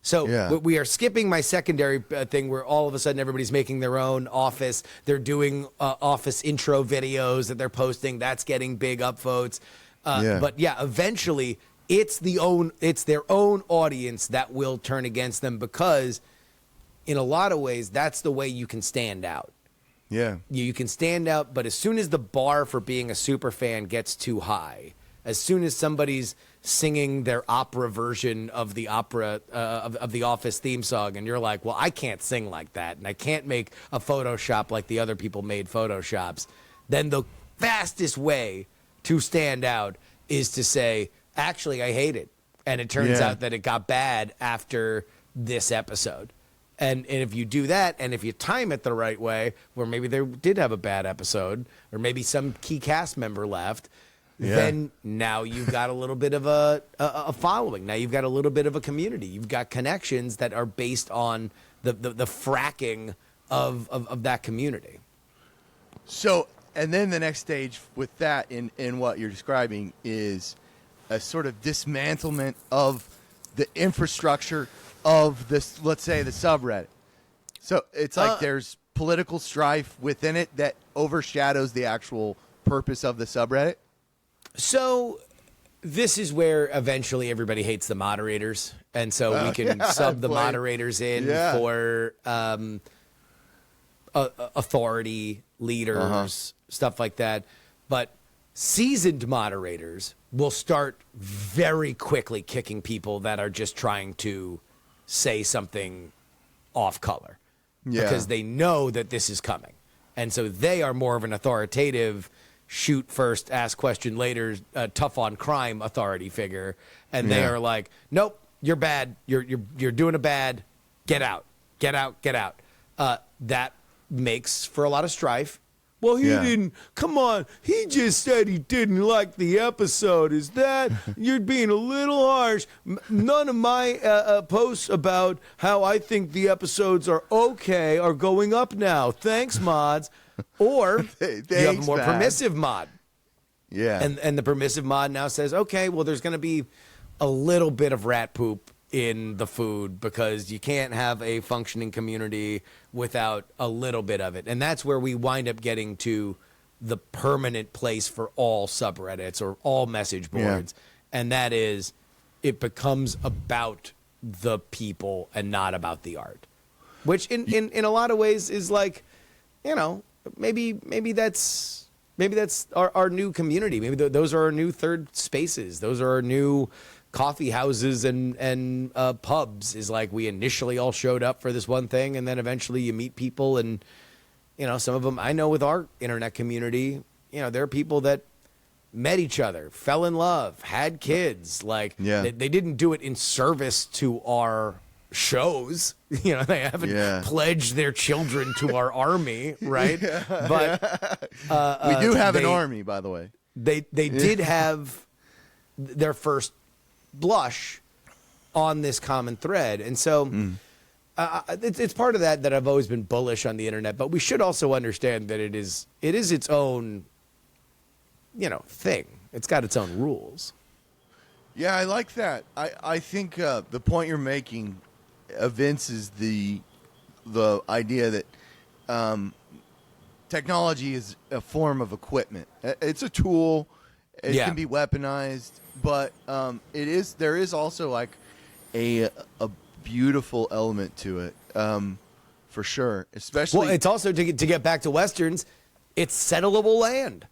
So we are skipping my secondary thing where all of a sudden everybody's making their own Office. They're doing Office intro videos that they're posting. That's getting big upvotes. But eventually it's their own audience that will turn against them because in a lot of ways, that's the way you can stand out. Yeah. You can stand out, but as soon as the bar for being a super fan gets too high, as soon as somebody's singing their opera version of the opera of the Office theme song, and you're like, well, I can't sing like that, and I can't make a Photoshop like the other people made Photoshops, then the fastest way to stand out is to say, actually, I hate it. And it turns out that it got bad after this episode. And if you do that, and if you time it the right way, where maybe they did have a bad episode, or maybe some key cast member left, then now you've got a little bit of a following. Now you've got a little bit of a community. You've got connections that are based on the fracking of that community. So, and then the next stage with that in what you're describing is a sort of dismantlement of the infrastructure of this, let's say, the subreddit. So it's like there's political strife within it that overshadows the actual purpose of the subreddit. So this is where eventually everybody hates the moderators, and so we can sub the moderators in for authority leaders, stuff like that. But seasoned moderators will start very quickly kicking people that are just trying to say something off color because they know that this is coming. And so they are more of an authoritative shoot first, ask question later, tough on crime authority figure. And they are like, nope, you're bad. You're doing a bad. Get out. Get out. Get out. That makes for a lot of strife. Well, he didn't. Come on. He just said he didn't like the episode. Is that? You're being a little harsh. None of my posts about how I think the episodes are okay are going up now. Thanks, mods. Or you have a more permissive mod. Yeah. And the permissive mod now says, okay, well, there's going to be a little bit of rat poop in the food because you can't have a functioning community without a little bit of it. And that's where we wind up getting to the permanent place for all subreddits or all message boards. And that is, it becomes about the people and not about the art, which in a lot of ways is like, you know, maybe that's our new community. Maybe those are our new third spaces. Those are our new coffee houses and pubs. Is like we initially all showed up for this one thing, and then eventually you meet people, and you know, some of them I know with our internet community, you know, there are people that met each other, fell in love, had kids. Like they didn't do it in service to our shows. You know, they haven't pledged their children to our army, right? But we do have an army, by the way. They did have their first blush on this common thread. And so It's part of that I've always been bullish on the internet, but we should also understand that it is its own, thing. It's got its own rules. Yeah, I like that. I think the point you're making evinces the idea that technology is a form of equipment. It's a tool. It can be weaponized, but there is also like a beautiful element to it, for sure. Especially, well, it's also to get back to Westerns. It's settleable land.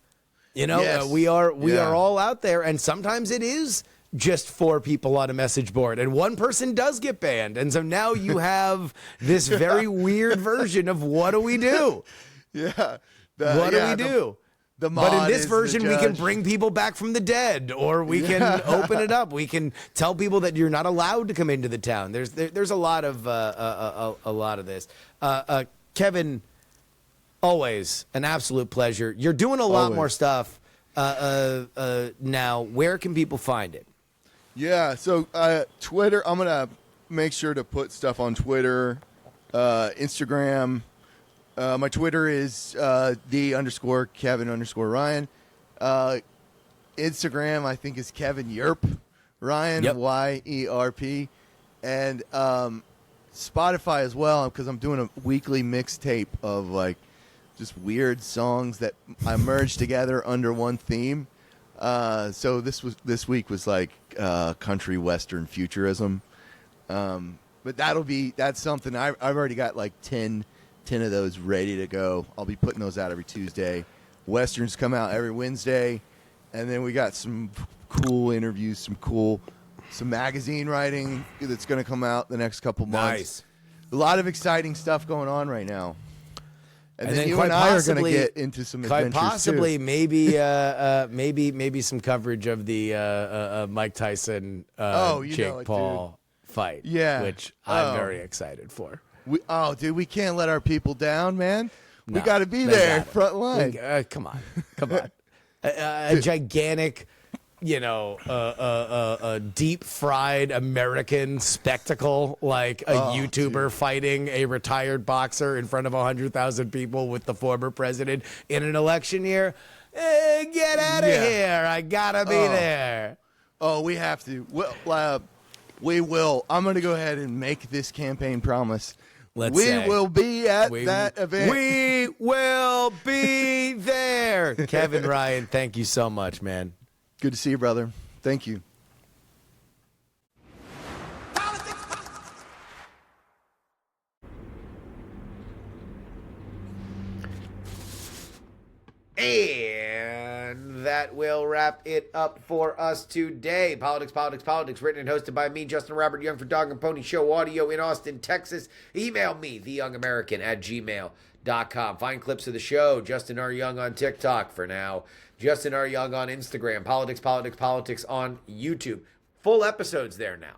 Yes. We are all out there, and sometimes it is just 4 people on a message board, and one person does get banned, and so now you have this very weird version of what do we do? Yeah. What do we do? But in this version, we can bring people back from the dead, or we can open it up. We can tell people that you're not allowed to come into the town. There's a lot of this. Kevin, always an absolute pleasure. You're doing a lot more stuff now. Where can people find it? Yeah, so Twitter. I'm gonna make sure to put stuff on Twitter, Instagram. My Twitter is _Kevin_Ryan. Instagram, I think, is Kevin Yerp Ryan, YERP. And Spotify as well, because I'm doing a weekly mixtape of like just weird songs that I merged together under one theme. So this week was like country western futurism. But that's something I've already got like 10 of those ready to go. I'll be putting those out every Tuesday. Westerns come out every Wednesday. And then we got some cool interviews, some magazine writing that's going to come out the next couple months. Nice. A lot of exciting stuff going on right now. And then you quite and I are possibly- going to get into some adventures Quite possibly, too. maybe some coverage of the Mike Tyson Jake Paul fight. Yeah. Which I'm very excited for. Dude, we can't let our people down, man. We No, got to be they there, got it. front line. Come on. A gigantic, a deep fried American spectacle, like a YouTuber fighting a retired boxer in front of 100,000 people with the former president in an election year. Get out of here. I gotta be there. Oh, we have to. We will. I'm going to go ahead and make this campaign promise. We will be at that event. We will be there. Kevin Ryan, thank you so much, man. Good to see you, brother. Thank you. And that will wrap it up for us today. Politics, written and hosted by me, Justin Robert Young, for Dog and Pony Show Audio in Austin, Texas. Email me, theyoungamerican@gmail.com. Find clips of the show, Justin R. Young on TikTok for now. Justin R. Young on Instagram. Politics on YouTube. Full episodes there now.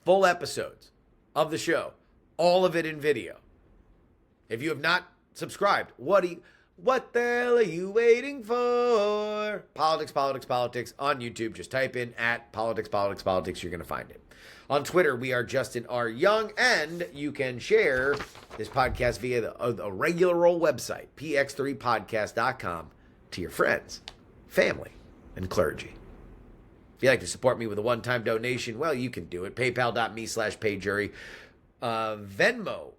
Full episodes of the show. All of it in video. If you have not subscribed, what the hell are you waiting for? Politics on YouTube. Just type in @politics. You're going to find it. On Twitter, we are Justin R. Young, and you can share this podcast via the regular old website, px3podcast.com, to your friends, family, and clergy. If you'd like to support me with a one-time donation, well, you can do it. PayPal.me/payjury. Venmo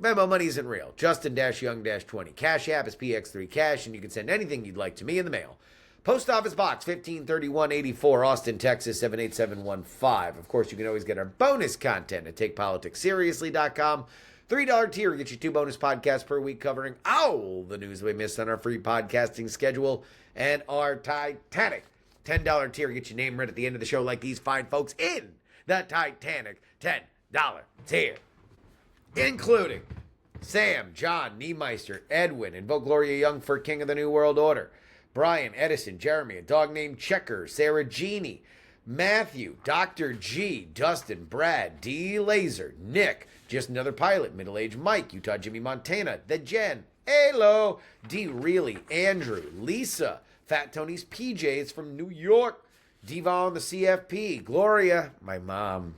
money isn't real. Justin-Young-20. Cash App is PX3Cash, and you can send anything you'd like to me in the mail. Post Office Box 153184, Austin, Texas 78715. Of course, you can always get our bonus content at TakePoliticsSeriously.com. $3 tier gets you 2 bonus podcasts per week covering all the news we missed on our free podcasting schedule, and our Titanic $10 tier gets your name read at the end of the show like these fine folks in the Titanic $10 tier. Including Sam, John, Niemeister, Edwin, Invoke Gloria Young for King of the New World Order, Brian, Edison, Jeremy, a dog named Checker, Sarah Jeannie, Matthew, Dr. G, Dustin, Brad, D. Laser, Nick, Just Another Pilot, Middle-Aged Mike, Utah Jimmy Montana, The Jen, Halo, D. Reilly, Andrew, Lisa, Fat Tony's PJs from New York, Diva on the CFP, Gloria, my mom,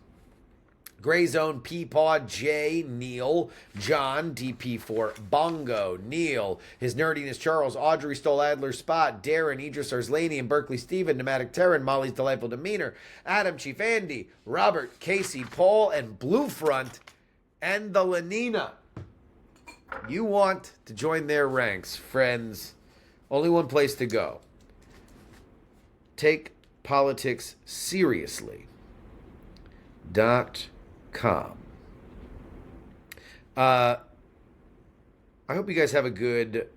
Gray Zone, Peapaw, Jay, Neil, John, DP4, Bongo, Neil, His Nerdiness, Charles, Audrey, Stoll Adler, Spot, Darren, Idris Arslanian, Berkeley Steven, Pneumatic Terran, Molly's Delightful Demeanor, Adam, Chief Andy, Robert, Casey, Paul, and Bluefront, and the Lenina. You want to join their ranks, friends. Only one place to go. Take politics seriously. .com. I hope you guys have a good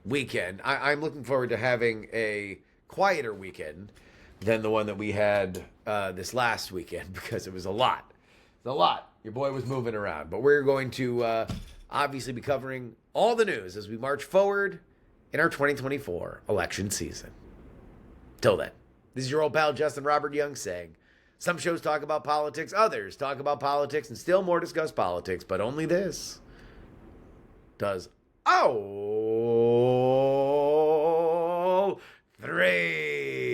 weekend. I'm looking forward to having a quieter weekend than the one that we had this last weekend because it was a lot. It's a lot. Your boy was moving around. But we're going to obviously be covering all the news as we march forward in our 2024 election season. Till then, this is your old pal Justin Robert Young saying, some shows talk about politics, others talk about politics, and still more discuss politics, but only this does all three.